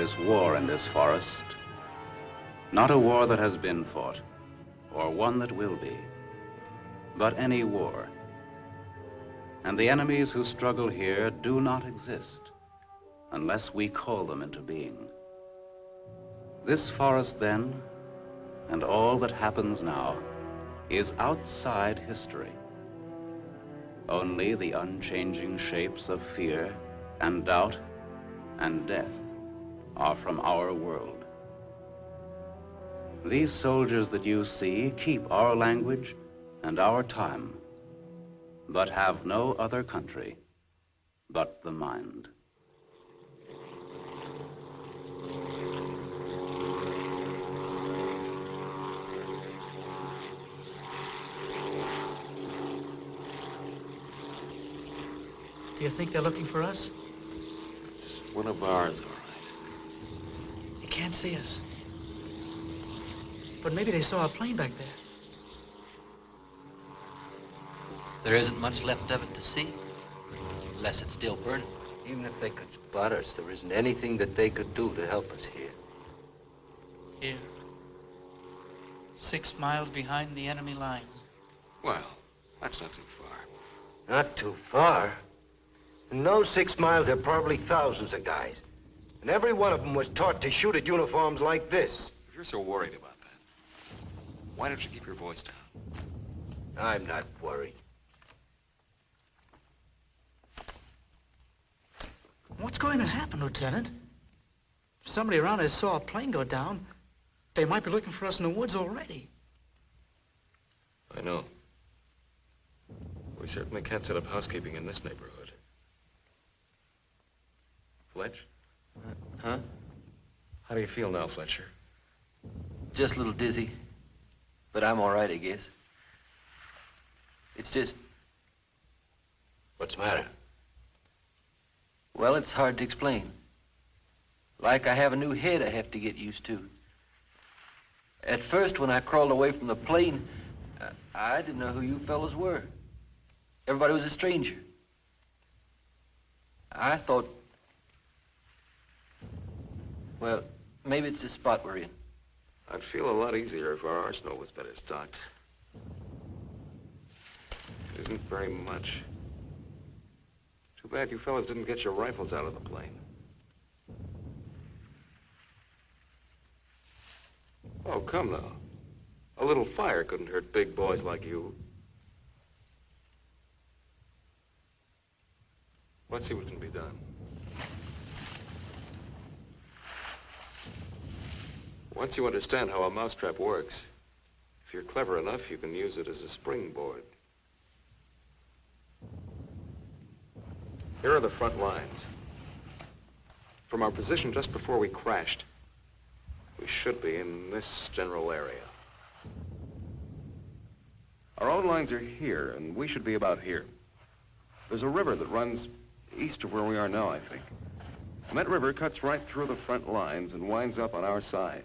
is war in this forest. Not a war that has been fought, or one that will be, but any war. And the enemies who struggle here do not exist unless we call them into being. This forest then, and all that happens now, is outside history. Only the unchanging shapes of fear and doubt and death are from our world. These soldiers that you see keep our language and our time, but have no other country but the mind. Do you think they're looking for us? It's one of ours, all right. They can't see us. But maybe they saw a plane back there. There isn't much left of it to see, unless it's still burning. Even if they could spot us, there isn't anything that they could do to help us here. Here. 6 miles behind the enemy lines. Well, that's not too far. Not too far. In those 6 miles, there are probably thousands of guys. And every one of them was taught to shoot at uniforms like this. If you're so worried about that, why don't you keep your voice down? I'm not worried. What's going to happen, Lieutenant? If somebody around us saw a plane go down, they might be looking for us in the woods already. I know. We certainly can't set up housekeeping in this neighborhood. Fletch? Huh? How do you feel now, Fletcher? Just a little dizzy, but I'm all right, I guess. It's just, What's the matter? well, it's hard to explain. Like I have a new head I have to get used to. At first, when I crawled away from the plane, I didn't know who you fellows were. Everybody was a stranger. I thought, well, maybe it's the spot we're in. I'd feel a lot easier if our arsenal was better stocked. It isn't very much. Too bad you fellas didn't get your rifles out of the plane. Oh, come now. A little fire couldn't hurt big boys like you. Let's see what can be done. Once you understand how a mousetrap works, if you're clever enough, you can use it as a springboard. Here are the front lines. From our position just before we crashed, we should be in this general area. Our own lines are here, and we should be about here. There's a river that runs east of where we are now, I think. And that river cuts right through the front lines and winds up on our side.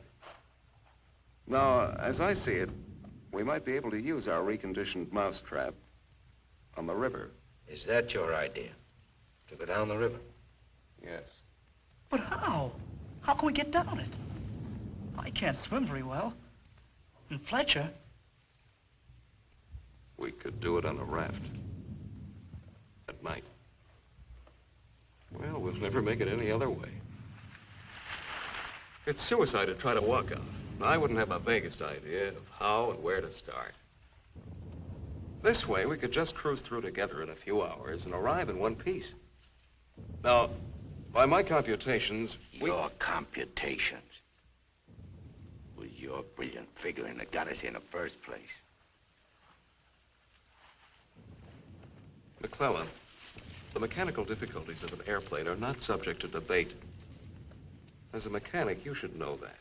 Now, as I see it, we might be able to use our reconditioned mousetrap on the river. Is that your idea? To go down the river? Yes. But how? How can we get down it? I can't swim very well. And Fletcher, We could do it on a raft. At night. Well, we'll never make it any other way. It's suicide to try to walk out. I wouldn't have the vaguest idea of how and where to start. This way, we could just cruise through together in a few hours and arrive in one piece. Now, by my computations, Your computations. It was your brilliant figuring that got us here in the first place. McClellan, the mechanical difficulties of an airplane are not subject to debate. As a mechanic, you should know that.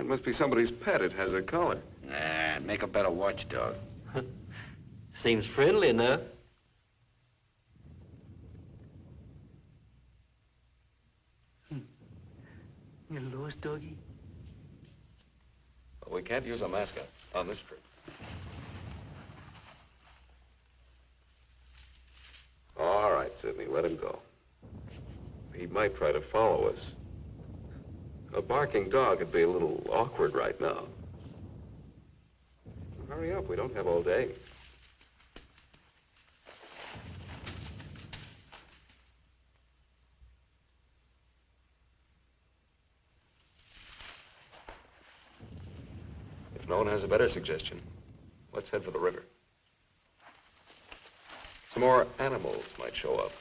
must be somebody's pet. It has a collar. Nah, make a better watchdog. Seems friendly enough. You lost, doggy? Well, we can't use a mascot on this trip. All right, Sidney, let him go. He might try to follow us. A barking dog would be a little awkward right now. Hurry up, we don't have all day. If no one has a better suggestion, let's head for the river. Some more animals might show up.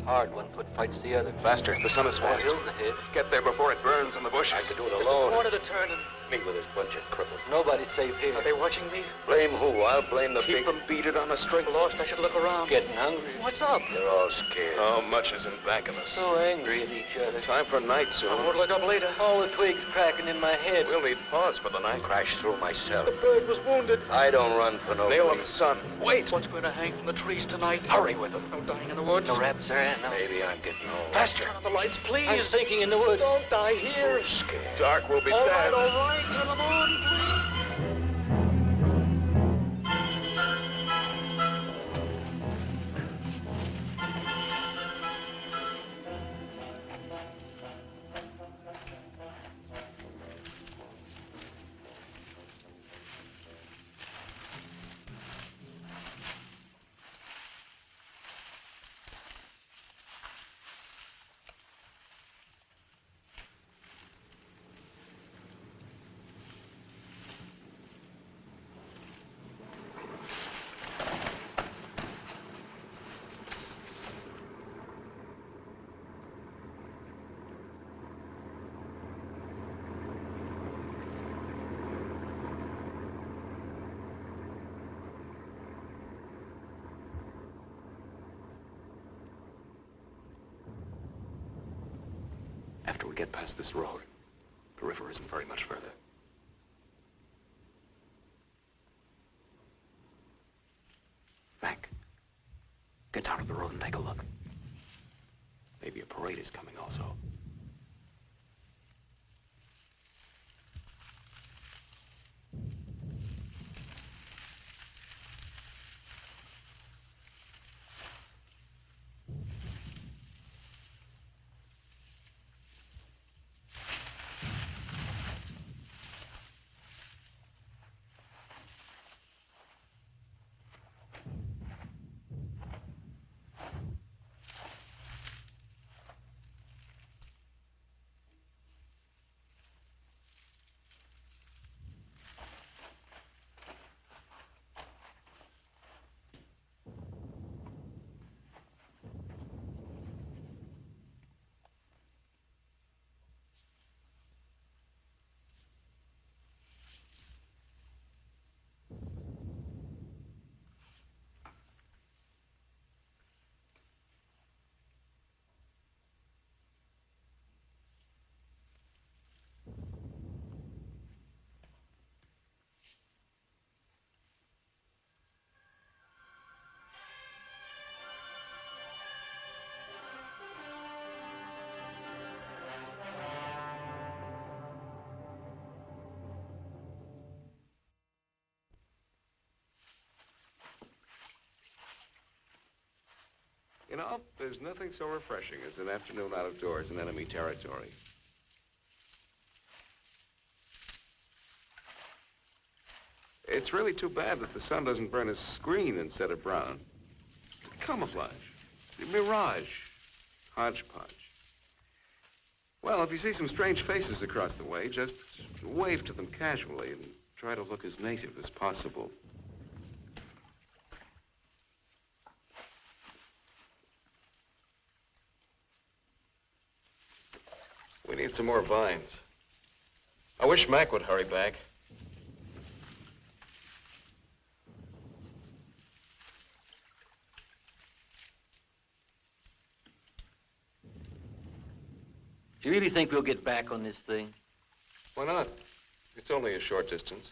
Hard, one foot fights the other. Faster, the sun is More fast. hills ahead. Get there before it burns in the bushes. I could do it alone. Corner to turn and Me with this bunch of cripples. nobody's safe here. Are they watching me? Blame who? I'll blame the Keep big... them beat it on a string. Lost, I should look around. Getting hungry. What's up? They're all scared. How much is in back of us? So angry at each other. Time for night soon. I won't look up later. All the twigs cracking in my head. We'll need pause for the night. Crash through myself. The bird was wounded. I don't run for nobody. Nail him, son. Wait! What's going to hang from the trees tonight? Hurry with them. No dying in the woods. No rabbits there, no. Maybe I'm getting old. Faster. Turn on the lights, please. I'm thinking in the woods. Don't die here. Scared. Dark will be All dead. right, all right. Turn them on, please. After we get past this road, the river isn't very much further. Mac, get down to the road and take a look. Maybe a parade is coming also. You know, there's nothing so refreshing as an afternoon out of doors in enemy territory. It's really too bad that the sun doesn't burn his screen instead of brown. Camouflage, mirage, hodgepodge. Well, if you see some strange faces across the way, just wave to them casually and Try to look as native as possible. We need some more vines. I wish Mac would hurry back. Do you really think we'll get back on this thing? Why not? It's only a short distance.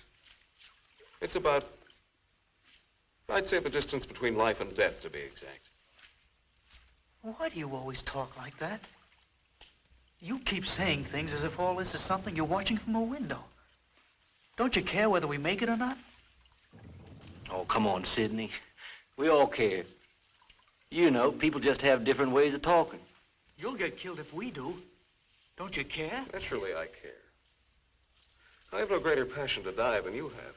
It's about, I'd say the distance between life and death, to be exact. Why do you always talk like that? You keep saying things as if all this is something you're watching from a window. Don't you care whether we make it or not? Oh, come on, Sidney. We all care. You know, people just have different ways of talking. You'll get killed if we do. Don't you care? Naturally, I care. I have no greater passion to die than you have.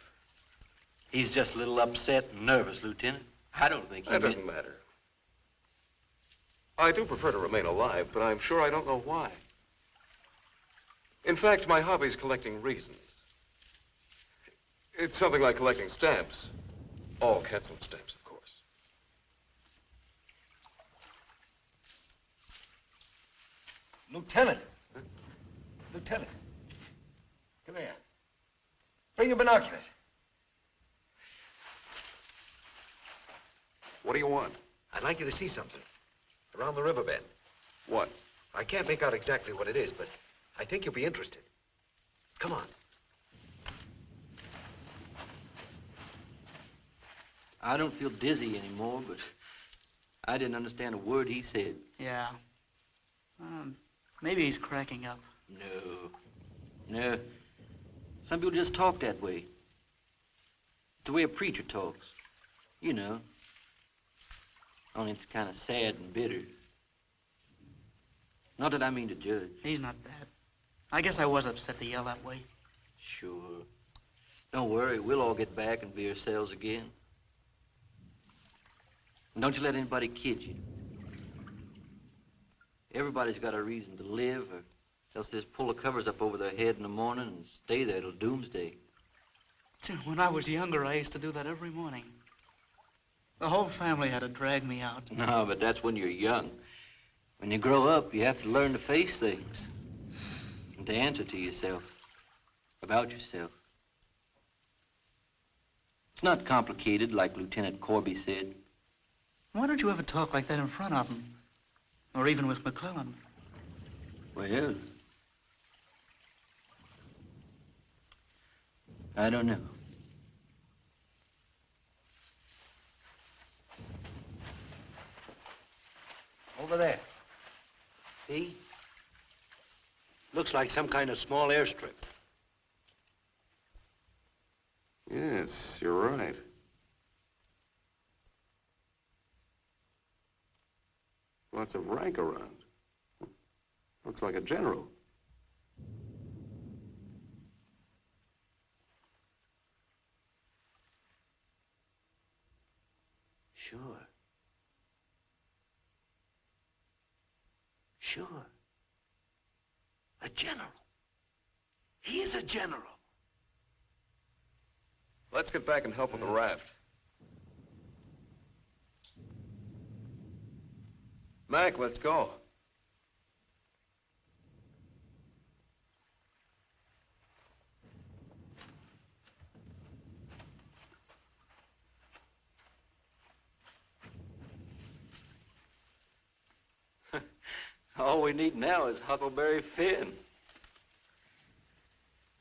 He's just a little upset and nervous, Lieutenant. I don't think he That doesn't matter. I do prefer to remain alive, but I'm sure I don't know why. In fact, my hobby is collecting reasons. It's something like collecting stamps. All Quetzal stamps, of course. Lieutenant. Huh? Lieutenant. Come here. Bring your binoculars. What do you want? I'd like you to see something. Around the riverbed. What? I can't make out exactly what it is, but I think you'll be interested. Come on. I don't feel dizzy anymore, but I didn't understand a word he said. Yeah. Maybe he's cracking up. No. Some people just talk that way. It's the way a preacher talks. You know. Only it's kind of sad and bitter. Not that I mean to judge. He's not bad. I guess I was upset to yell that way. Sure. Don't worry, we'll all get back and be ourselves again. And don't you let anybody kid you. Everybody's got a reason to live, or else they just pull the covers up over their head in the morning and stay there till doomsday. When I was younger, I used to do that every morning. The whole family had to drag me out. No, but that's when you're young. When you grow up, you have to learn to face things and to answer to yourself, about yourself. It's not complicated, like Lieutenant Corby said. Why don't you ever talk like that in front of him? Or even with McClellan? Well, I don't know. Over there. See? Looks like some kind of small airstrip. Yes, you're right. Lots of rank around. Looks like a general. Sure. Sure. A general. He is a general. Let's get back and help with the raft. Mac, let's go. All we need now is Huckleberry Finn.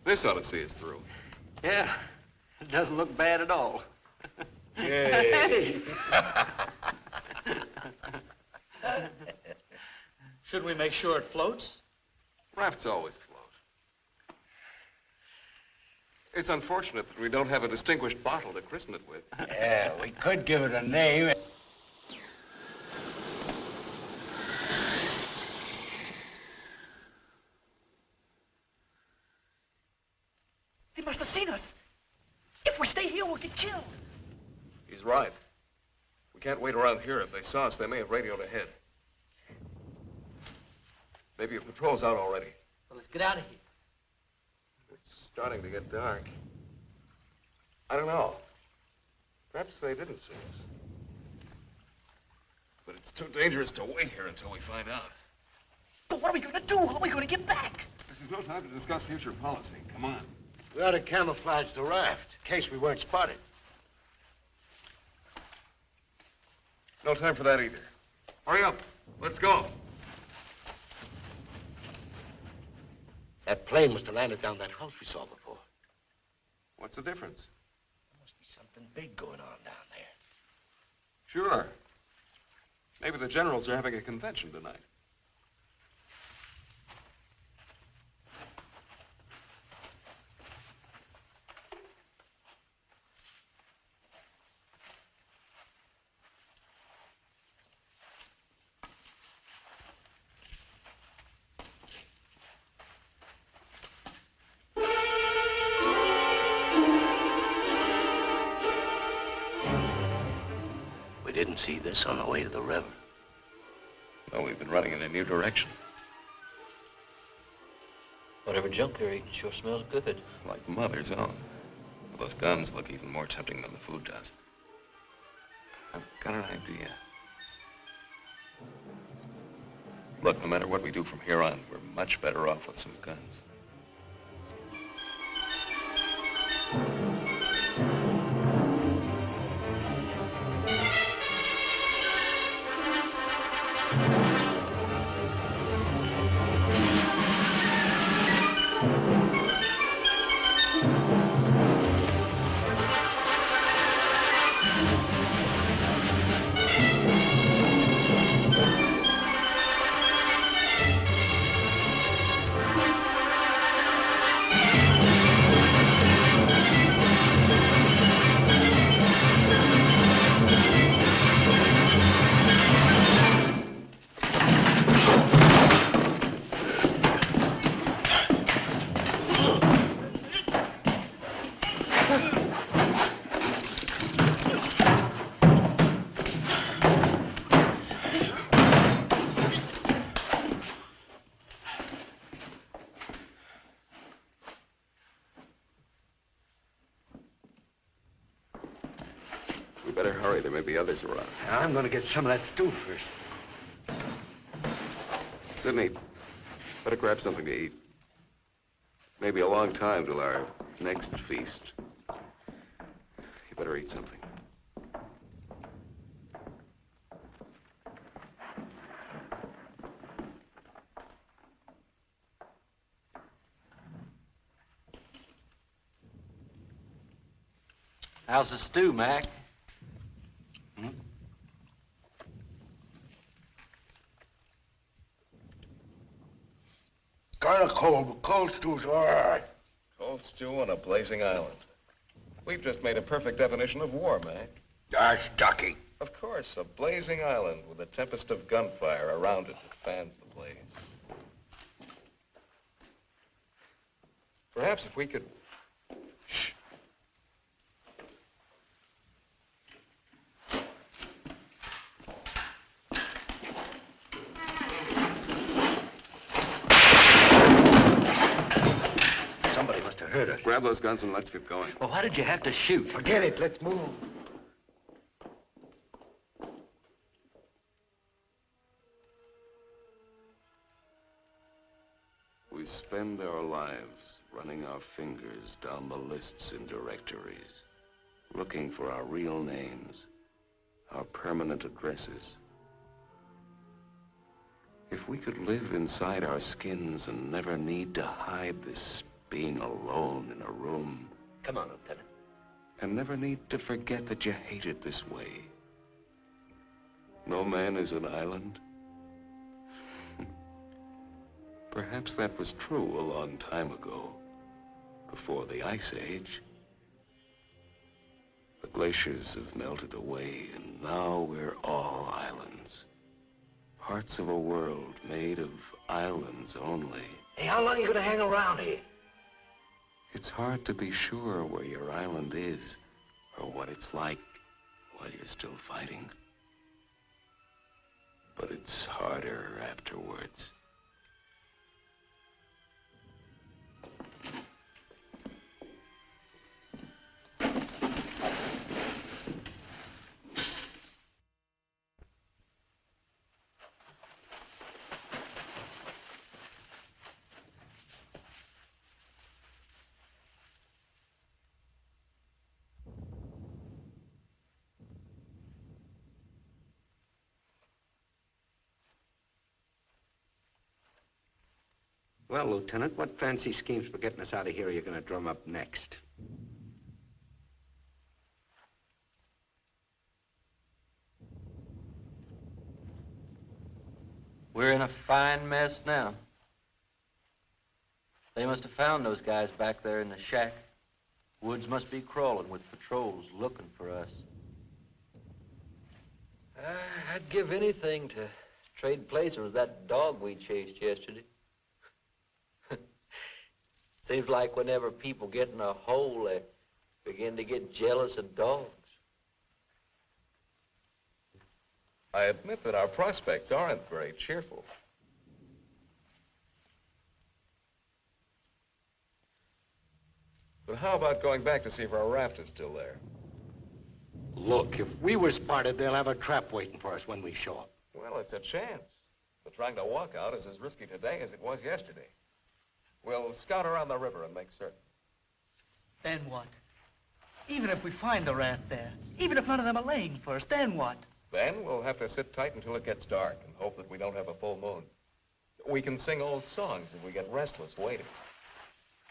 This ought to see us through. Yeah, it doesn't look bad at all. Yay. Should we make sure it floats? Rafts always float. It's unfortunate that we don't have a distinguished bottle to christen it with. Yeah, we could give it a name. They must have seen us. If we stay here, we'll get killed. He's right. We can't wait around here. If they saw us, they may have radioed ahead. Maybe a patrol's out already. Well, let's get out of here. It's starting to get dark. I don't know. Perhaps they didn't see us. But it's too dangerous to wait here until we find out. But what are we going to do? How are we going to get back? This is no time to discuss future policy. Come on. We ought to camouflage the raft, in case we weren't spotted. No time for that either. Hurry up. Let's go. That plane must have landed down that house we saw before. What's the difference? There must be something big going on down there. Sure. Maybe the generals are having a convention tonight. We didn't see this on the way to the river. No, we've been running in a new direction. Whatever junk they're eating sure smells good. Like Mother's own. Those guns look even more tempting than the food does. I've got an idea. Look, no matter what we do from here on, we're much better off with some guns. We better hurry. There may be others around. I'm going to get some of that stew first. Sidney, better grab something to eat. Maybe a long time till our next feast. You better eat something. How's the stew, Mac? Kind of cold, but cold stew's all right. Cold stew on a blazing island. We've just made a perfect definition of war, Mac. That's ducky. Of course, a blazing island with a tempest of gunfire around it that fans the blaze. Perhaps if we could... Shh. Somebody must have heard us. Grab those guns and let's get going. Well, why did you have to shoot? Forget it. Let's move. We spend our lives running our fingers down the lists in directories, looking for our real names, our permanent addresses. If we could live inside our skins and never need to hide this being alone in a room, Come on, Lieutenant. and never need to forget that you hate it this way. No man is an island. Perhaps that was true a long time ago, before the Ice Age. The glaciers have melted away, and now we're all islands. Parts of a world made of islands only. Hey, how long are you going to hang around here? It's hard to be sure where your island is, or what it's like while you're still fighting. But it's harder afterwards. Well, Lieutenant, what fancy schemes for getting us out of here are you going to drum up next? We're in a fine mess now. They must have found those guys back there in the shack. Woods must be crawling with patrols looking for us. I'd give anything to trade places with that dog we chased yesterday. Seems like whenever people get in a hole, they begin to get jealous of dogs. I admit that our prospects aren't very cheerful. But how about going back to see if our raft is still there? Look, if we were spotted, they'll have a trap waiting for us when we show up. Well, it's a chance. But trying to walk out is as risky today as it was yesterday. We'll scout around the river and make certain. Then what? Even if we find the raft there, even if none of them are laying for us, then what? Then we'll have to sit tight until it gets dark and hope that we don't have a full moon. We can sing old songs if we get restless waiting.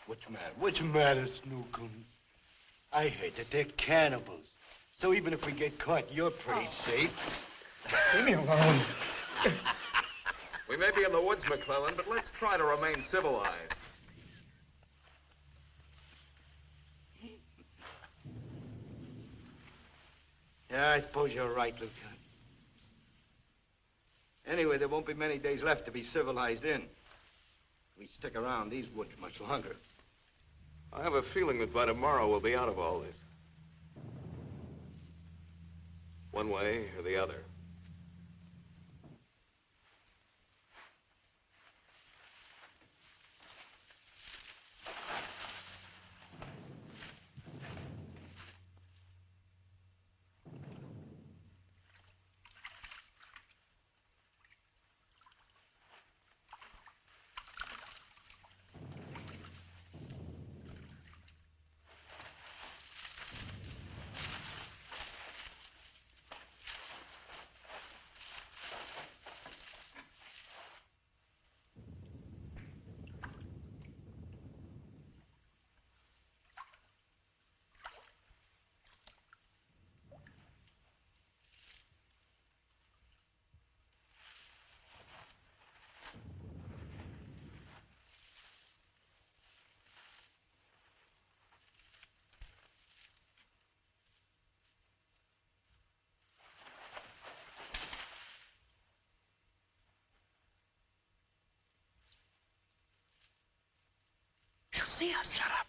What's the matter, Snookums? I heard that they're cannibals. So even if we get caught, you're pretty safe. Leave me alone. We may be in the woods, McClellan, but let's try to remain civilized. Yeah, I suppose you're right, Lieutenant. Anyway, there won't be many days left to be civilized in. We stick around these woods much longer. I have a feeling that by tomorrow we'll be out of all this. One way or the other. She'll see us. Shut up.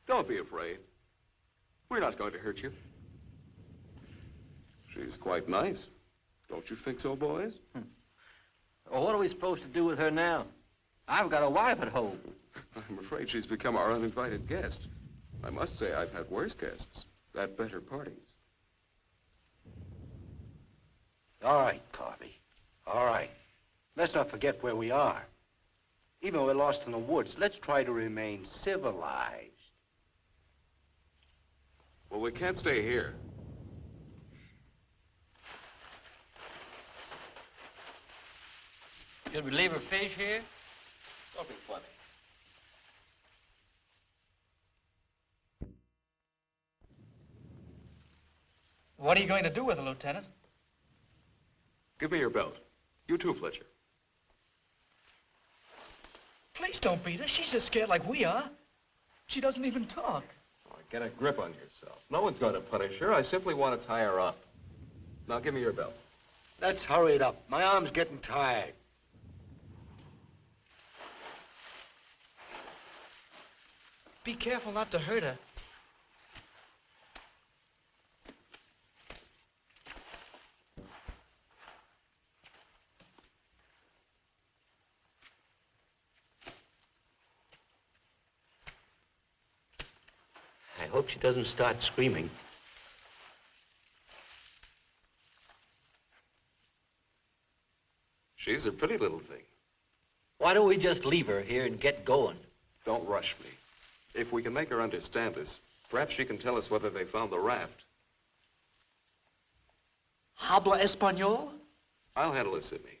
Don't be afraid. We're not going to hurt you. She's quite nice. Don't you think so, boys? Well, what are we supposed to do with her now? I've got a wife at home. I'm afraid she's become our uninvited guest. I must say I've had worse guests at better parties. All right, Carby. All right. Let's not forget where we are. Even though we're lost in the woods, let's try to remain civilized. Well, we can't stay here. Should we leave her fish here? Don't be funny. What are you going to do with her, Lieutenant? Give me your belt. You too, Fletcher. Please. Please don't beat her. She's just scared like we are. She doesn't even talk. Oh, get a grip on yourself. No one's going to punish her. I simply want to tie her up. Now, give me your belt. Let's hurry it up. My arm's getting tired. Be careful not to hurt her. I hope she doesn't start screaming. She's a pretty little thing. Why don't we just leave her here and get going? Don't rush me. If we can make her understand us, perhaps she can tell us whether they found the raft. Habla Espanol? I'll handle it, Sidney.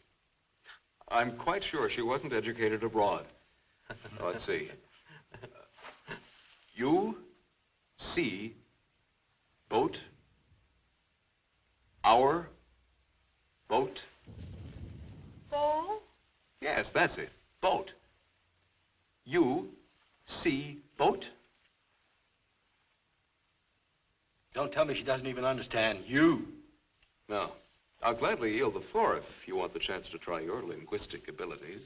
I'm quite sure she wasn't educated abroad. Let's see. You see boat, our boat. Oh? Yes, that's it. Boat. You see boat? Don't tell me she doesn't even understand you. No. I'll gladly yield the floor if you want the chance to try your linguistic abilities.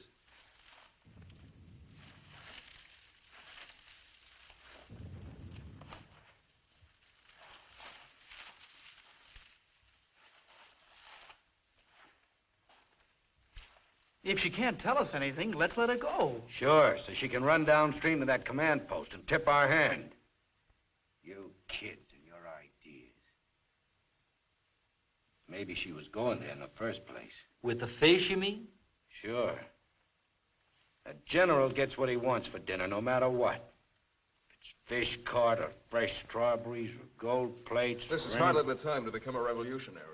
If she can't tell us anything, let's let her go. Sure, so she can run downstream to that command post and tip our hand. You kids and your ideas. Maybe she was going there in the first place. With the fish, you mean? Sure. A general gets what he wants for dinner, no matter what. If it's fish caught or fresh strawberries or gold plates. This is shrimp. hardly the time to become a revolutionary.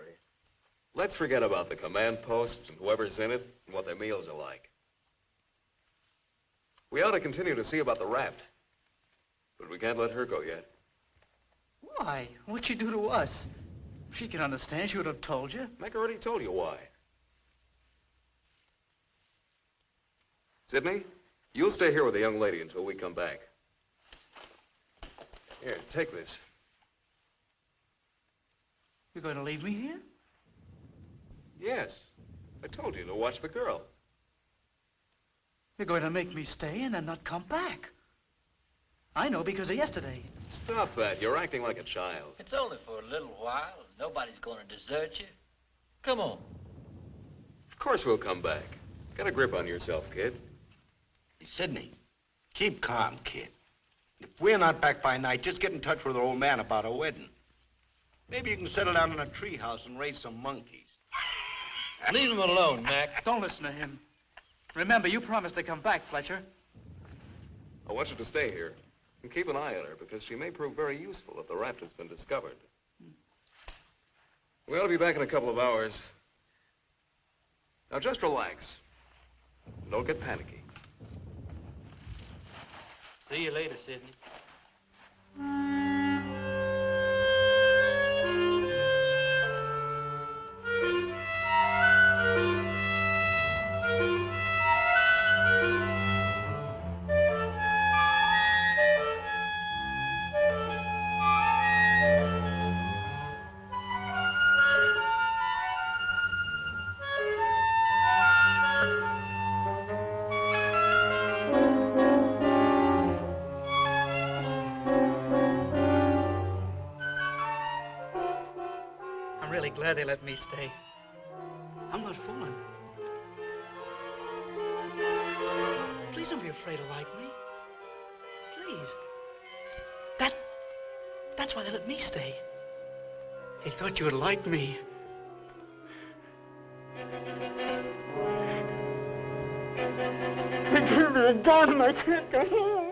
Let's forget about the command posts and whoever's in it and what their meals are like. We ought to continue to see about the raft. But we can't let her go yet. Why? What'd she do to us? If she can understand, she would have told you. Meg already told you why. Sidney, you'll stay here with the young lady until we come back. Here, take this. You're going to leave me here? Yes. I told you to watch the girl. You're going to make me stay and then not come back. I know because of yesterday. Stop that. You're acting like a child. It's only for a little while. Nobody's going to desert you. Come on. Of course we'll come back. Get a grip on yourself, kid. Hey, Sidney, keep calm, kid. If we're not back by night, just get in touch with our old man about our wedding. Maybe you can settle down in a treehouse and raise some monkeys. Leave him alone, Mac. Don't listen to him. Remember, you promised to come back, Fletcher. I want you to stay here and keep an eye on her because she may prove very useful if the raft has been discovered. We ought to be back in a couple of hours. Now just relax. Don't get panicky. See you later, Sidney. Glad they let me stay. I'm not fooling. Please don't be afraid to like me. Please. That's why they let me stay. They thought you would like me. They gave me a gun and I can't go home.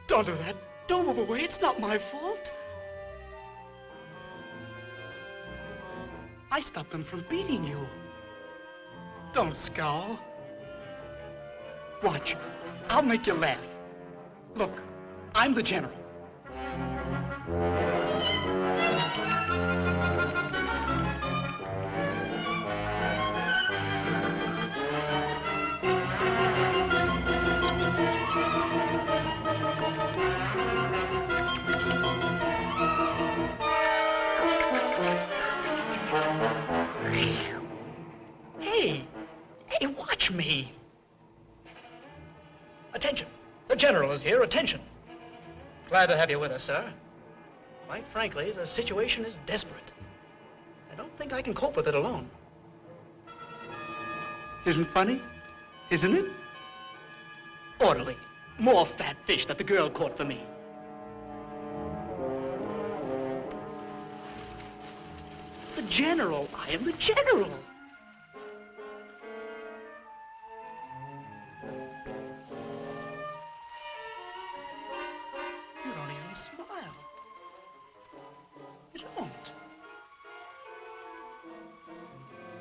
Don't do that. Don't move away. It's not my fault. I stopped them from beating you. Don't scowl. Watch. I'll make you laugh. Look, I'm the general. general is here. Attention. Glad to have you with us, sir. Quite frankly, the situation is desperate. I don't think I can cope with it alone. Isn't funny? Isn't it? Orderly, more fat fish that the girl caught for me. The general. I am the general. You don't even smile. You don't.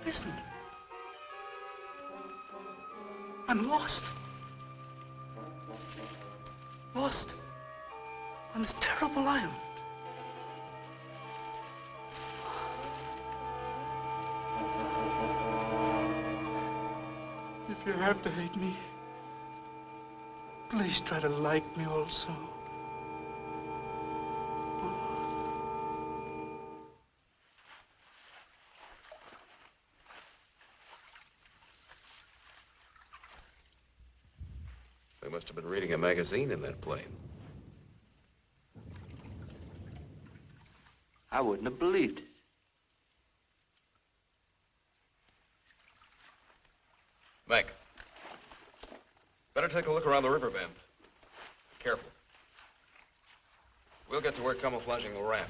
Listen. I'm lost. Lost on this terrible island. If you have to hate me, please try to like me also. They must have been reading a magazine in that plane. I wouldn't have believed it. Mac, better take a look around the river bend. Careful. We'll get to work camouflaging the raft.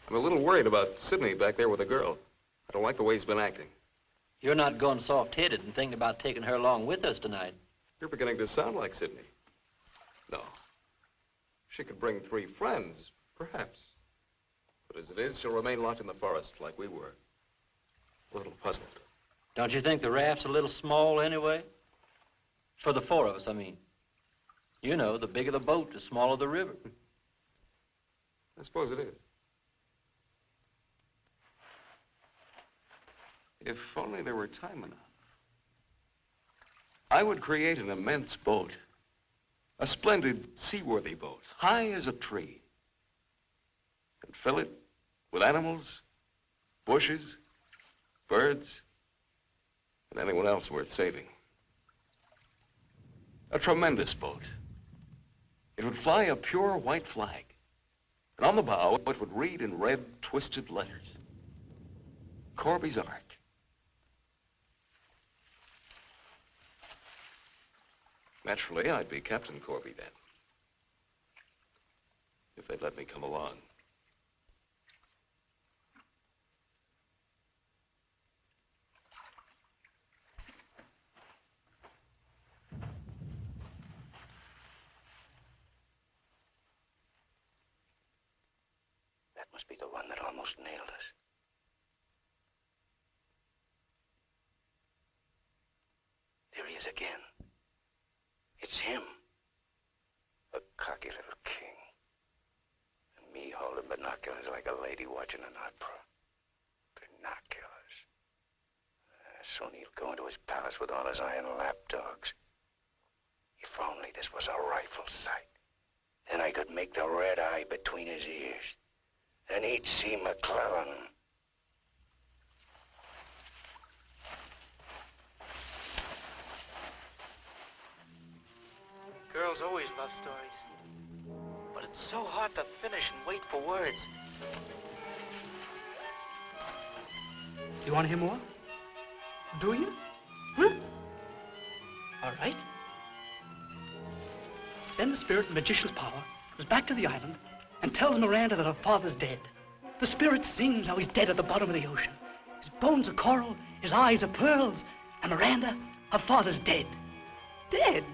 I'm a little worried about Sidney back there with the girl. I don't like the way he's been acting. You're not going soft-headed and thinking about taking her along with us tonight. You're beginning to sound like Sidney. No. She could bring 3 friends, perhaps. But as it is, she'll remain locked in the forest like we were. A little puzzled. Don't you think the raft's a little small anyway? For the 4 of us, I mean. You know, the bigger the boat, the smaller the river. I suppose it is. If only there were time enough. I would create an immense boat. A splendid, seaworthy boat, high as a tree. And fill it with animals, bushes, birds, and anyone else worth saving. A tremendous boat. It would fly a pure white flag. And on the bow, it would read in red, twisted letters, Corby's Ark. Naturally, I'd be Captain Corby then. If they'd let me come along. That must be the one that almost nailed us. There he is again. It's him. A cocky little king. And me holding binoculars like a lady watching an opera. Binoculars. Soon he'll go into his palace with all his iron lapdogs. If only this was a rifle sight. Then I could make the red eye between his ears. Then he'd see McClellan. Girls always love stories. But it's so hard to finish and wait for words. You want to hear more? Do you? Huh? All right. Then the spirit, the magician's power, goes back to the island and tells Miranda that her father's dead. The spirit sings how he's dead at the bottom of the ocean. His bones are coral, his eyes are pearls, and Miranda, her father's dead. Dead?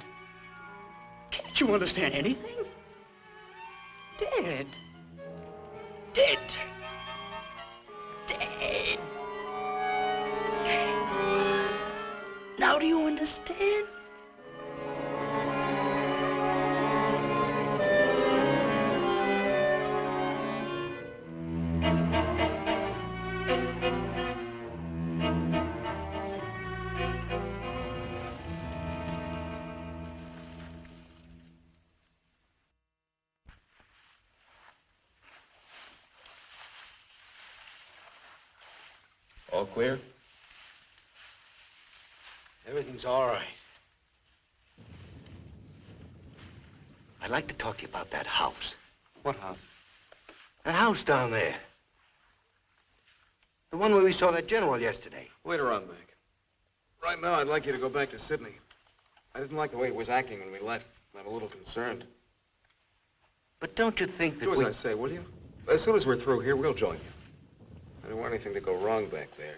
Can't you understand anything? Dead. Dead. Dead. Now do you understand? clear? Everything's all right. I'd like to talk to you about that house. What house? That house down there. The one where we saw that general yesterday. Later on, Mac. Right now, I'd like you to go back to Sydney. I didn't like the way it was acting when we left. I'm a little concerned. But don't you think that Do as I say, will you? As soon as we're through here, we'll join you. I don't want anything to go wrong back there.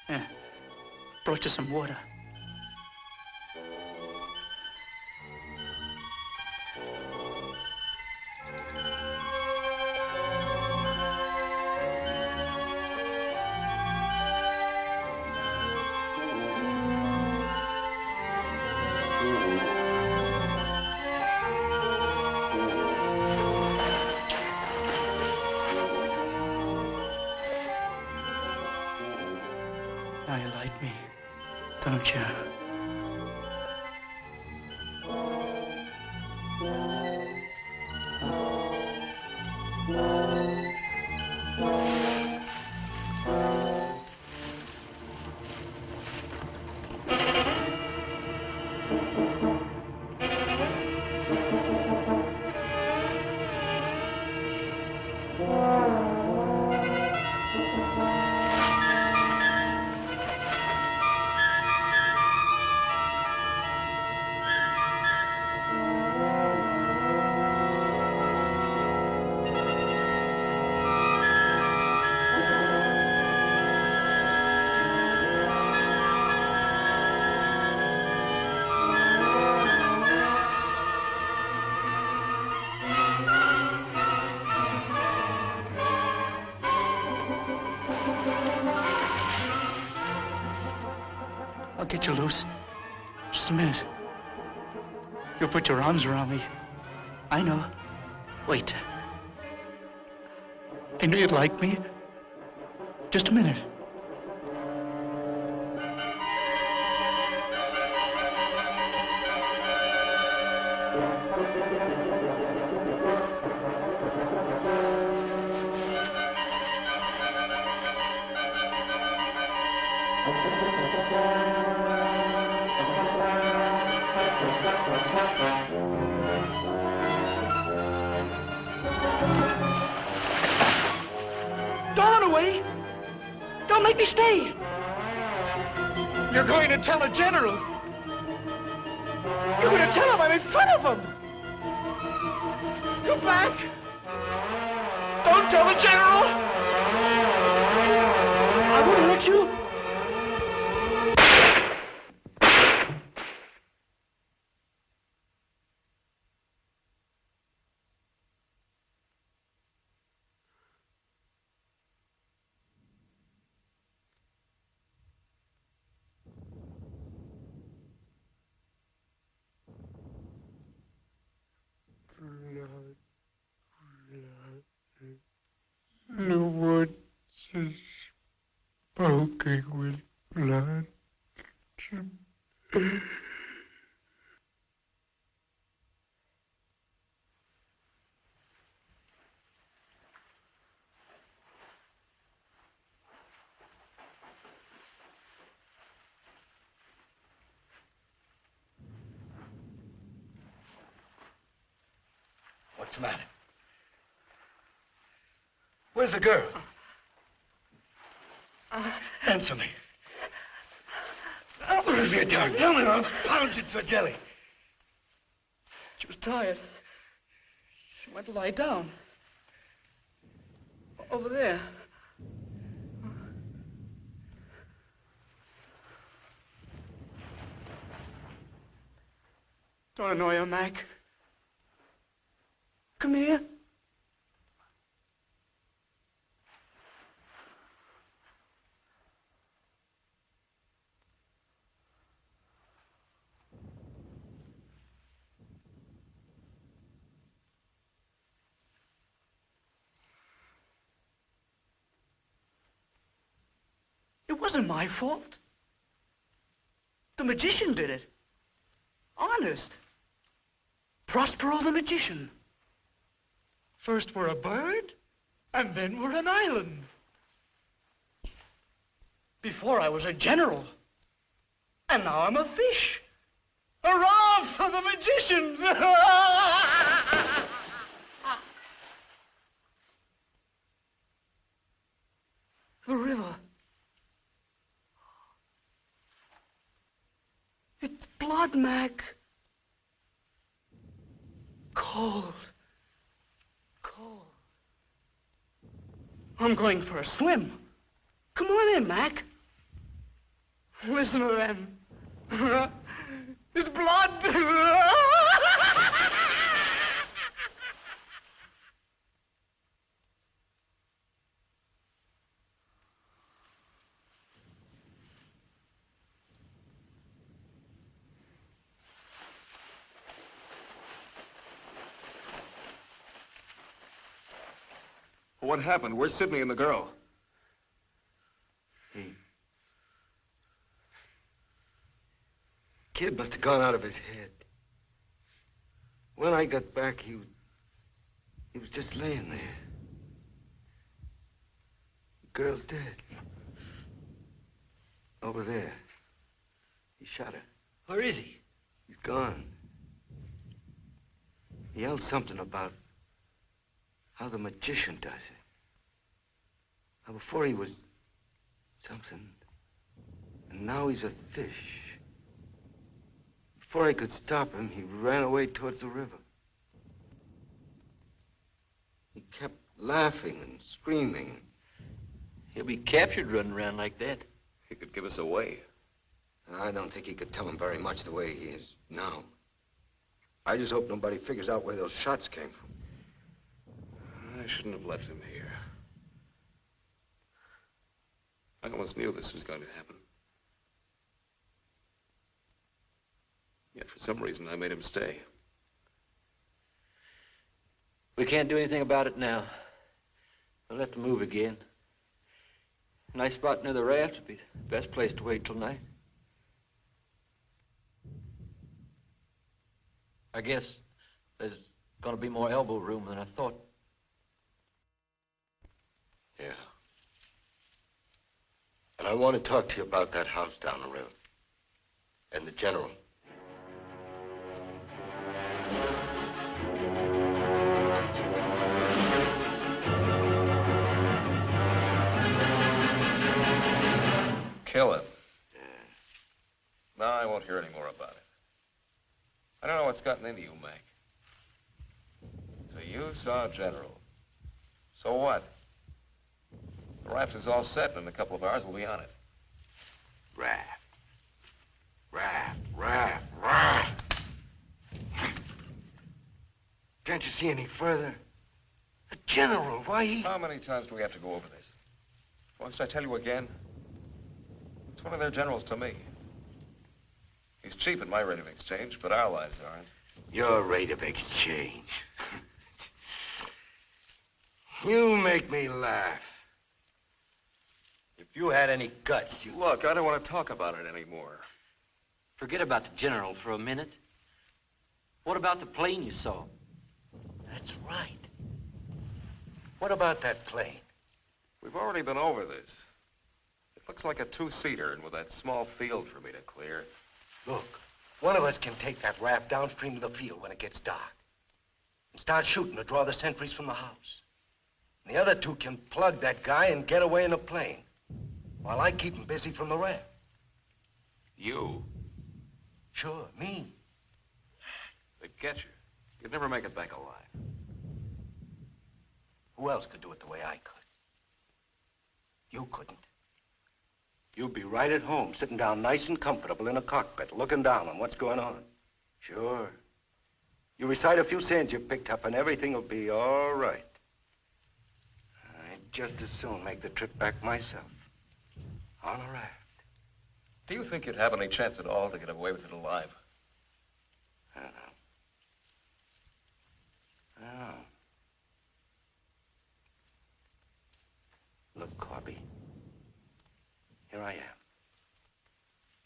Yeah. Brought you some water. Now you like me, don't you? I'll get you loose. Just a minute. You'll put your arms around me. I know. Wait. I knew you'd like me. Just a minute. Don't run away. Don't make me stay. You're going to tell the general. You're going to tell him I'm in front of him. Come back. Don't tell the general. I wouldn't let you. The woods is smoking with blood. What's the matter? Where's the girl? Answer me. Put it in your tongue. Tell me, I'll pound it to jelly. She was tired. She went to lie down. Over there. Don't annoy her, Mac. Come here. wasn't my fault. The magician did it. Honest. Prospero the magician. First we're a bird, and then we're an island. Before I was a general, and now I'm a fish. Hurrah for the magicians! The river. It's blood, Mac. Cold. Cold. I'm going for a swim. Come on in, Mac. Listen to them. It's blood. What happened? Where's Sidney and the girl? Kid must have gone out of his head. When I got back, he was just laying there. The girl's dead. Over there. He shot her. Where is he? He's gone. He yelled something about how the magician does it. How before he was something, and now he's a fish. Before I could stop him, he ran away towards the river. He kept laughing and screaming. He'll be captured running around like that. He could give us away. I don't think he could tell him very much the way he is now. I just hope nobody figures out where those shots came from. I shouldn't have left him here. I almost knew this was going to happen. Yet for some reason, I made him stay. We can't do anything about it now. We'll have to move again. Nice spot near the raft would be the best place to wait till night. I guess there's gonna be more elbow room than I thought. Yeah. And I want to talk to you about that house down the road. And the general. Kill him. Yeah. No, I won't hear any more about it. I don't know what's gotten into you, Mac. So you saw General. So what? The raft is all set, and in a couple of hours we'll be on it. Raft. Raft, raft, raft. Can't you see any further? The general, why he... How many times do we have to go over this? Must I tell you again? It's one of their generals to me. He's cheap at my rate of exchange, but our lives aren't. Your rate of exchange. You make me laugh. If you had any guts, you... Look, I don't want to talk about it anymore. Forget about the general for a minute. What about the plane you saw? That's right. What about that plane? We've already been over this. It looks like a two-seater, and with that small field for me to clear. Look, one of us can take that raft downstream to the field when it gets dark and start shooting to draw the sentries from the house. And the other two can plug that guy and get away in a plane while I keep him busy from the raft. You? Sure, me. They get you. You'd never make it back alive. Who else could do it the way I could? You couldn't. You'd be right at home, sitting down nice and comfortable in a cockpit, looking down on what's going on. Sure. You recite a few sayings you picked up and everything will be all right. I'd just as soon make the trip back myself. On a raft. Do you think you'd have any chance at all to get away with it alive? I don't know. I don't know. Look, Corby. Here I am.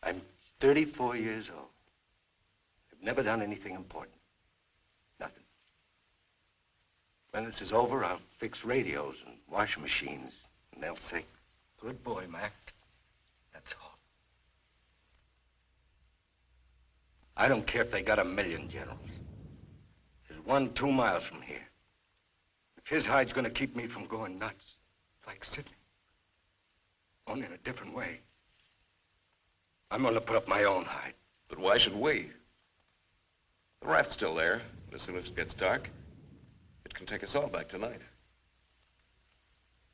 I'm 34 years old. I've never done anything important. Nothing. When this is over, I'll fix radios and washing machines, and they'll say, "Good boy, Mac." That's all. I don't care if they got 1,000,000 generals. There's one 2 miles from here. If his hide's gonna keep me from going nuts, like Sidney, only in a different way, I'm gonna put up my own hide. But why should we? The raft's still there, and as soon as it gets dark, it can take us all back tonight.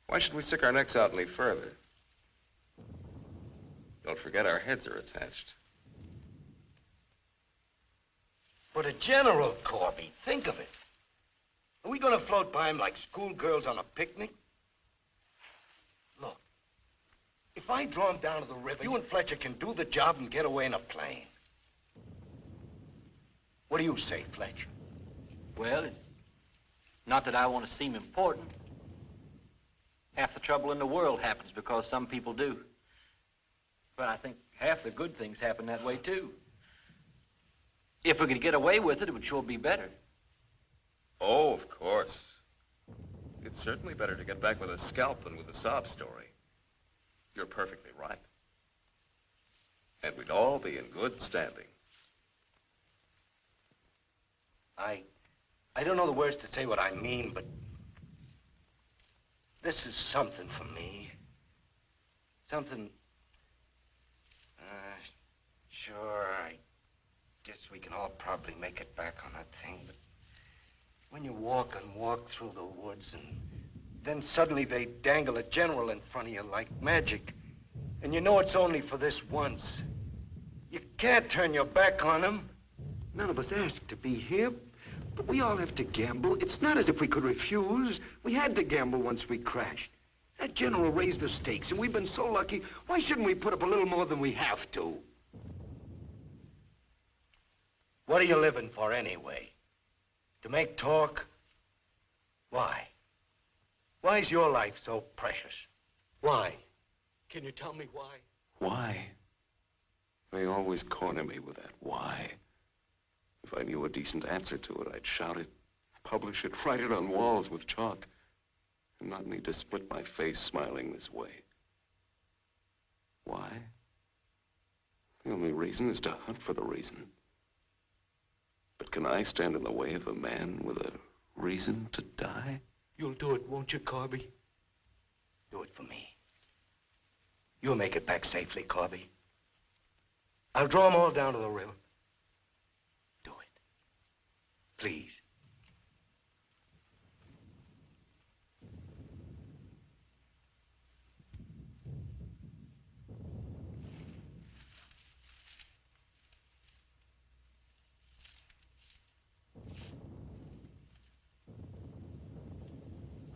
Why should we stick our necks out any further? Don't forget our heads are attached. But a general, Corby, think of it. Are we gonna float by him like schoolgirls on a picnic? Look, if I draw him down to the river, you and Fletcher can do the job and get away in a plane. What do you say, Fletcher? Well, it's not that I want to seem important. Half the trouble in the world happens because some people do. But I think half the good things happen that way, too. If we could get away with it, it would sure be better. Oh, of course. It's certainly better to get back with a scalp than with a sob story. You're perfectly right. And we'd all be in good standing. I don't know the words to say what I mean, but this is something for me. Something, sure, I guess we can all probably make it back on that thing, but when you walk and walk through the woods and then suddenly they dangle a general in front of you like magic, and you know it's only for this once. You can't turn your back on him. None of us asked to be here, but we all have to gamble. It's not as if we could refuse. We had to gamble once we crashed. That general raised the stakes, and we've been so lucky. Why shouldn't we put up a little more than we have to? What are you living for anyway? To make talk? Why? Why is your life so precious? Why? Can you tell me why? Why? They always corner me with that why. If I knew a decent answer to it, I'd shout it, publish it, write it on walls with chalk, and not need to split my face smiling this way. Why? The only reason is to hunt for the reason. But can I stand in the way of a man with a reason to die? You'll do it, won't you, Corby? Do it for me. You'll make it back safely, Corby. I'll draw them all down to the river. Do it. Please.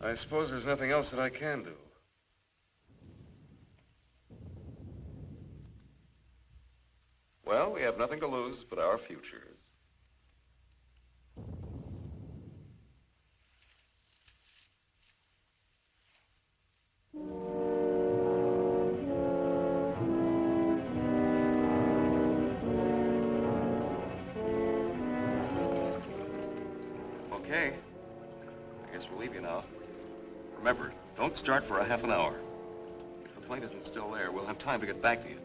I suppose there's nothing else that I can do. Well, we have nothing to lose but our futures. Okay. I guess we'll leave you now. Remember, don't start for a half an hour. If the plane isn't still there, we'll have time to get back to you.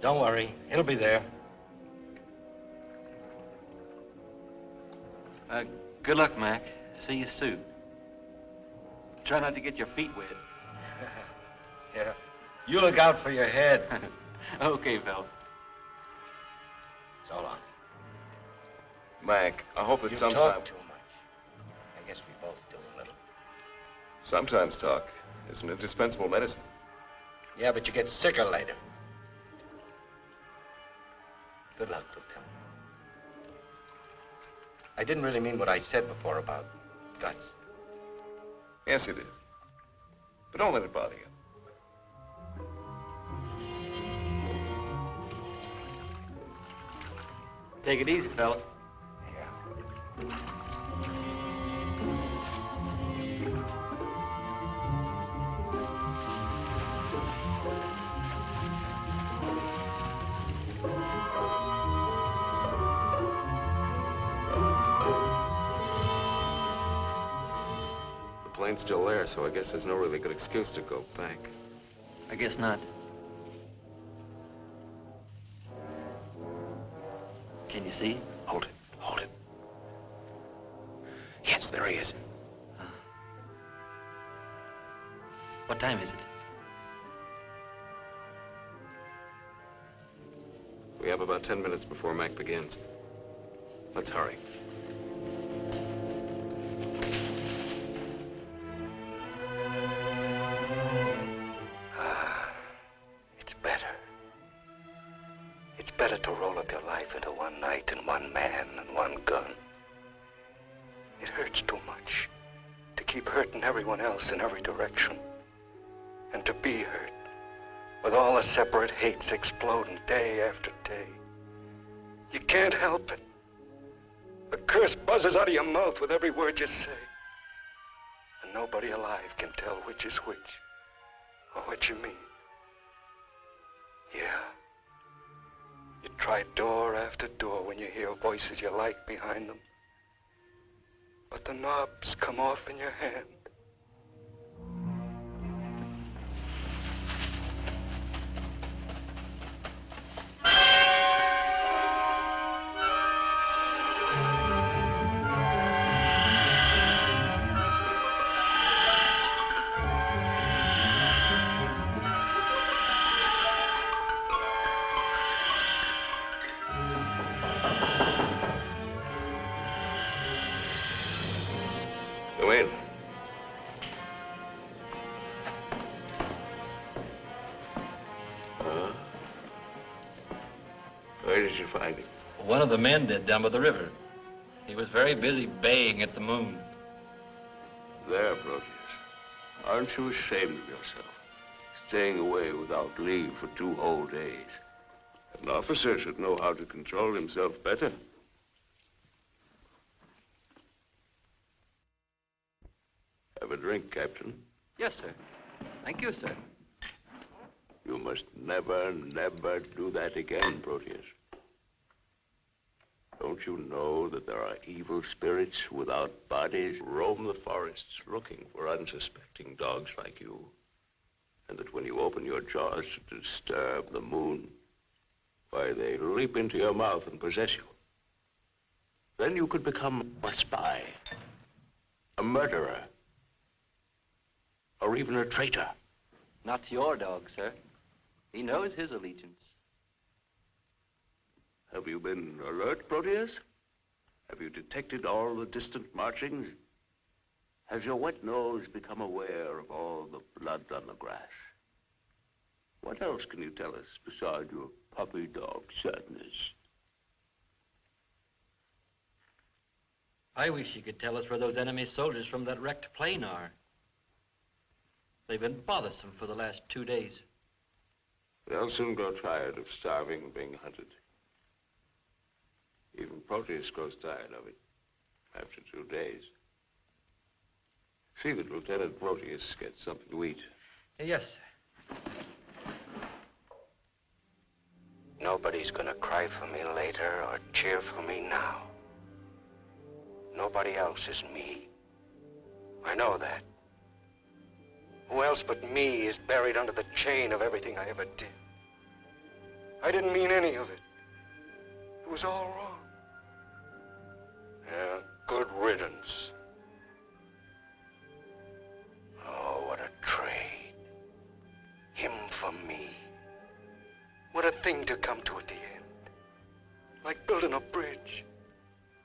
Don't worry. It'll be there. Good luck, Mac. See you soon. Try not to get your feet wet. Yeah. You look out for your head. Okay, fella. So long. Mac, I hope that You sometime... talk too much. I guess we both do a little. Sometimes talk is an indispensable medicine. Yeah, but you get sicker later. Good luck, Lieutenant. I didn't really mean what I said before about guts. Yes, you did. But don't let it bother you. Take it easy, fella. Yeah. line's still there, so I guess there's no really good excuse to go back. I guess not. Can you see? Hold it, hold it. Yes, there he is. What time is it? We have about 10 minutes before Mac begins. Let's hurry. It's better. It's better to roll up your life into one night and one man and one gun. It hurts too much to keep hurting everyone else in every direction. And to be hurt, with all the separate hates exploding day after day. You can't help it. The curse buzzes out of your mouth with every word you say. And nobody alive can tell which is which, or what you mean. Yeah. You try door after door when you hear voices you like behind them. But the knobs come off in your hand. Go in. Where did you find him? One of the men did down by the river. He was very busy baying at the moon. There, Proteus. Aren't you ashamed of yourself? Staying away without leave for 2 whole days. An officer should know how to control himself better. Have a drink, Captain. Yes, sir. Thank you, sir. You must never, never do that again, Proteus. Don't you know that there are evil spirits without bodies roam the forests looking for unsuspecting dogs like you? And that when you open your jaws to disturb the moon, why, they leap into your mouth and possess you. Then you could become a spy, a murderer, or even a traitor. Not to your dog, sir. He knows his allegiance. Have you been alert, Proteus? Have you detected all the distant marchings? Has your wet nose become aware of all the blood on the grass? What else can you tell us besides your puppy dog sadness? I wish you could tell us where those enemy soldiers from that wrecked plane are. They've been bothersome for the last 2 days. They'll soon grow tired of starving and being hunted. Even Proteus grows tired of it after 2 days. See that Lieutenant Proteus gets something to eat. Yes, sir. Nobody's gonna cry for me later or cheer for me now. Nobody else is me. I know that. Who else but me is buried under the chain of everything I ever did? I didn't mean any of it. It was all wrong. Yeah, good riddance. Oh, what a trade. Him for me. What a thing to come to at the end. Like building a bridge.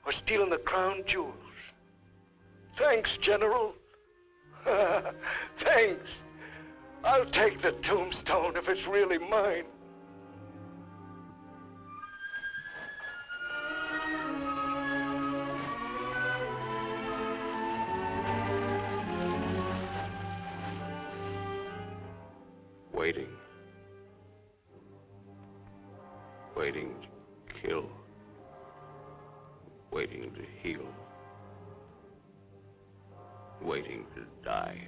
Or stealing the crown jewels. Thanks, General. Thanks. I'll take the tombstone if it's really mine. Waiting. Waiting to kill. Waiting to heal. Waiting to die.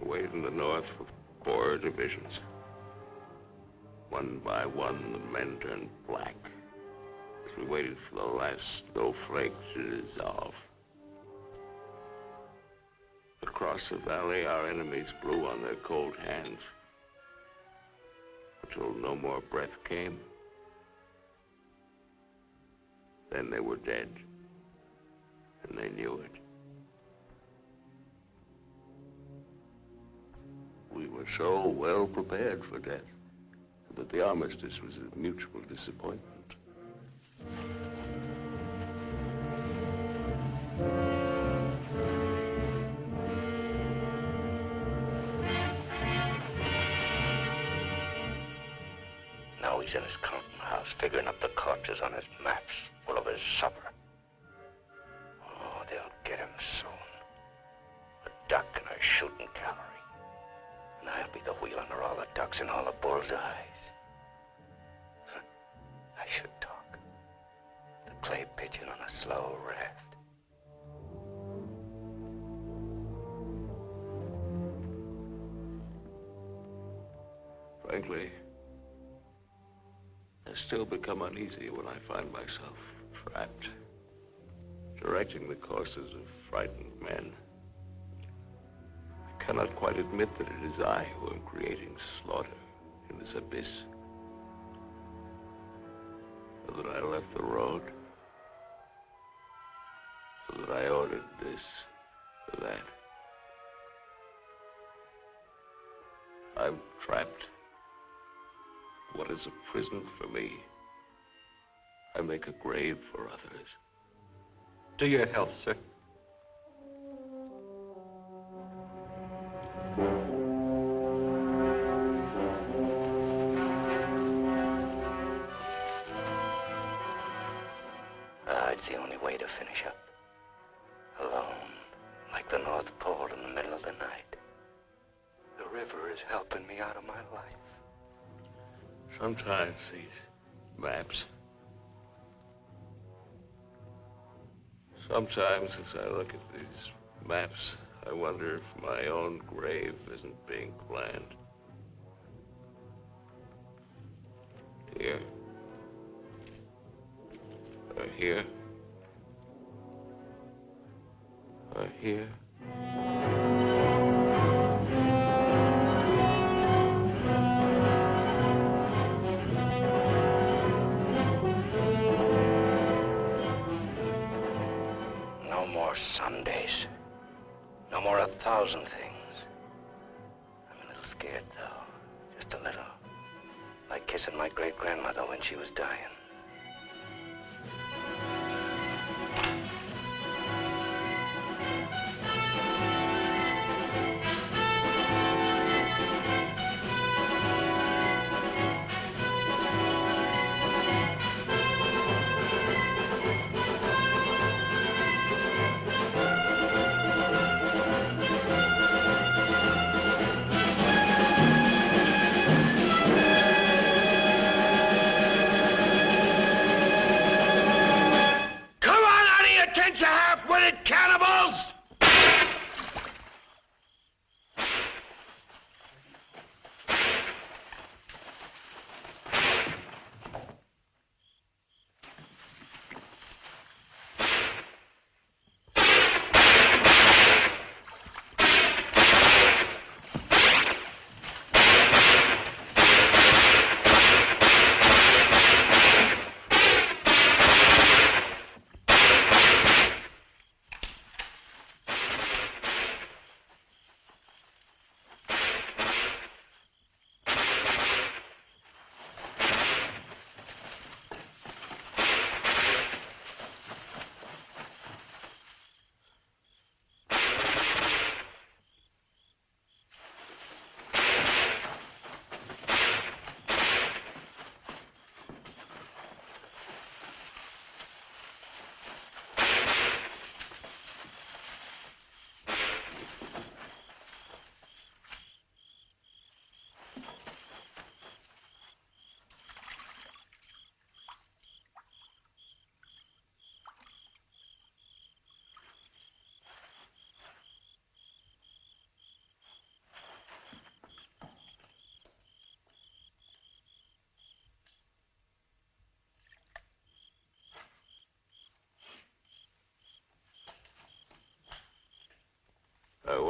I waited in the north for 4 divisions. One by one, the men turned black. as we waited for the last snowflake to dissolve. Across the valley, our enemies blew on their cold hands until no more breath came. Then they were dead, and they knew it. We were so well prepared for death that the armistice was a mutual disappointment. Now he's in his counting house, figuring up the corpses on his maps, full of his supper. Oh, they'll get him soon. A duck in a shooting gallery. And I'll be the wheel under all the ducks and all the bull's eyes. I should talk. The clay pigeon on a slow raft. Frankly, I still become uneasy when I find myself trapped, directing the courses of frightened men. I cannot quite admit that it is I who am creating slaughter in this abyss, or that I left the road, or that I ordered this or that. I'm trapped. What is a prison for me? I make a grave for others. To your health, sir. It's the only way to finish up. Alone, like the North Pole in the middle of the night. The river is helping me out of my life. Sometimes these maps, sometimes as I look at these maps, I wonder if my own grave isn't being planned. Here. Or here. Or here. No more Sundays. No more 1,000 things. I'm a little scared, though. Just a little. Like kissing my great-grandmother when she was dying.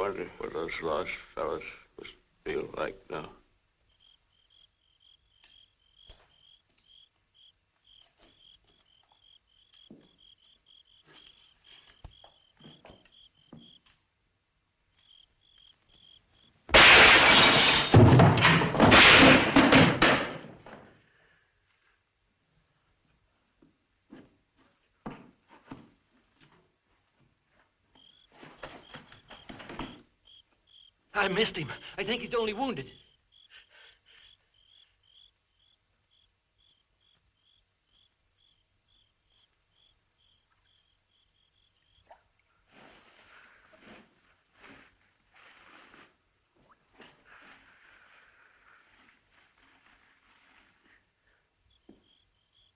wonder what those lost fellas must feel like now. I missed him. I think he's only wounded.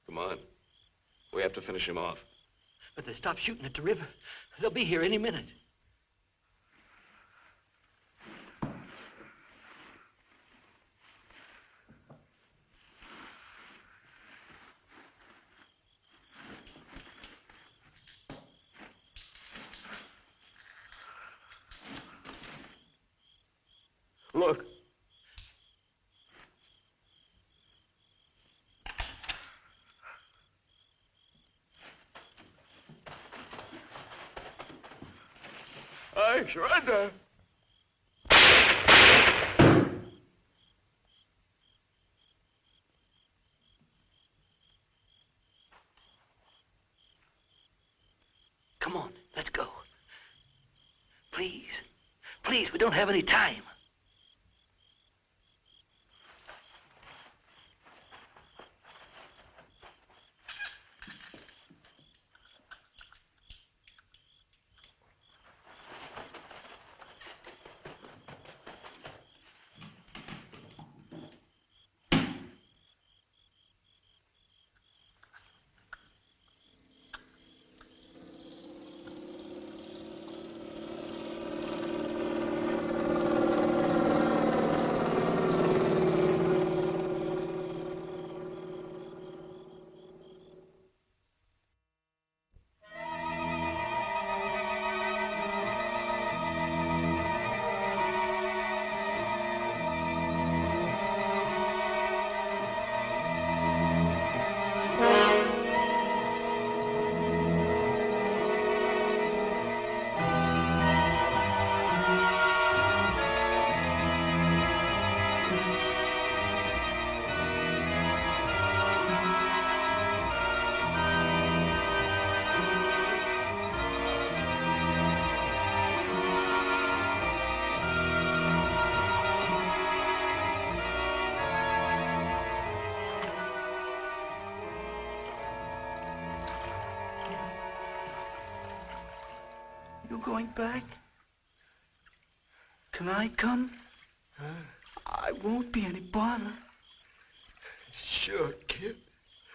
Come on. We have to finish him off. But they stopped shooting at the river. They'll be here any minute. Look. I surrender. Come on, let's go. Please. Please, we don't have any time. Going back? Can I come? Huh? I won't be any bother. Sure, kid.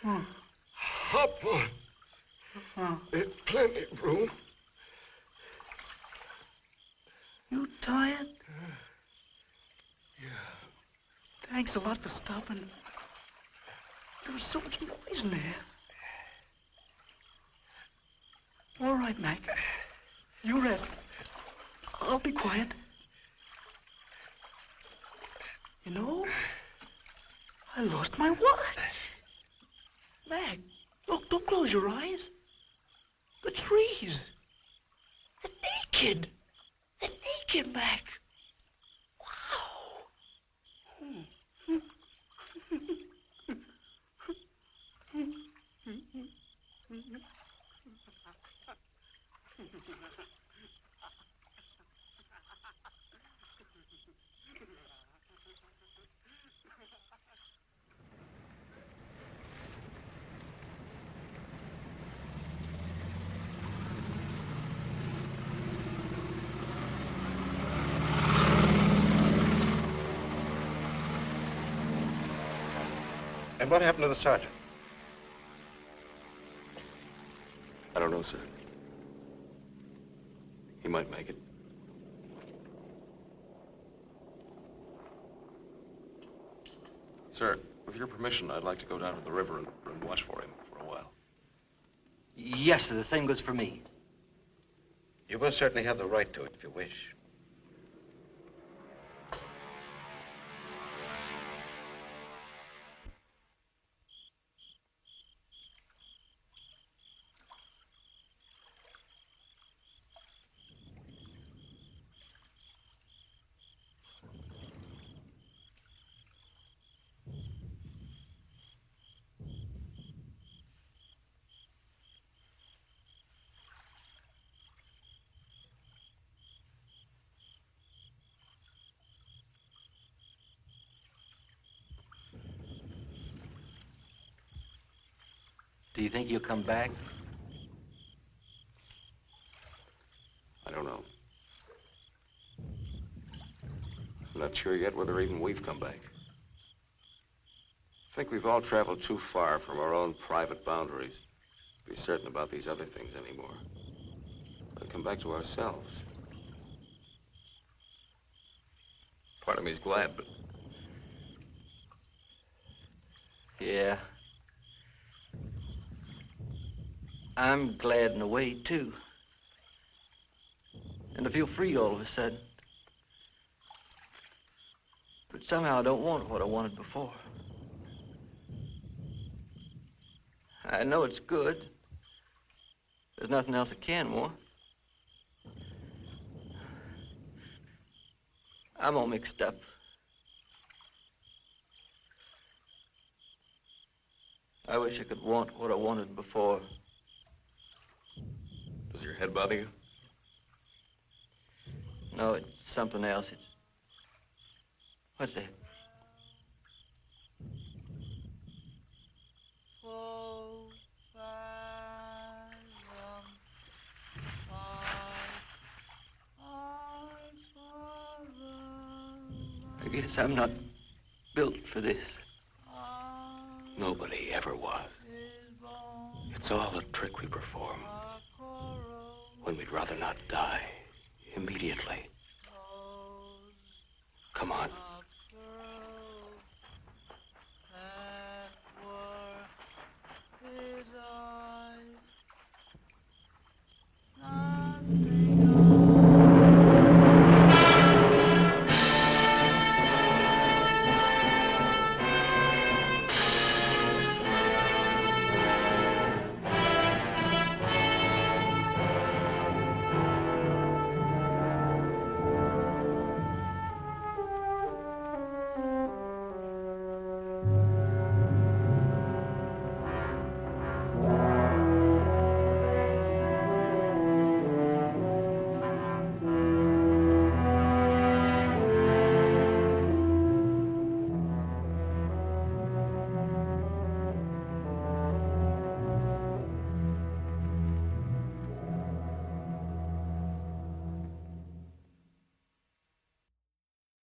Oh. Hop on. Oh. There's plenty of room. You tired? Yeah. Thanks a lot for stopping. There was so much noise in there. All right, Mac. You rest. I'll be quiet. You know, I lost my watch. Mac, look, don't close your eyes. The trees. They're naked. They're naked, Mac. Wow. And what happened to the sergeant? I don't know, sir. He might make it. Sir, with your permission, I'd like to go down to the river and watch for him for a while. Yes, sir. The same goes for me. You most certainly have the right to it if you wish. Do you think he'll come back? I don't know. I'm not sure yet whether even we've come back. I think we've all traveled too far from our own private boundaries to be certain about these other things anymore. We'll come back to ourselves. Part of me's glad, but... Yeah. I'm glad in a way, too. And I feel free all of a sudden. But somehow I don't want what I wanted before. I know it's good. There's nothing else I can want. I'm all mixed up. I wish I could want what I wanted before. Does your head bother you? No, it's something else. It's... What's that? I guess I'm not built for this. Nobody ever was. It's all a trick we perform when we'd rather not die immediately. Come on.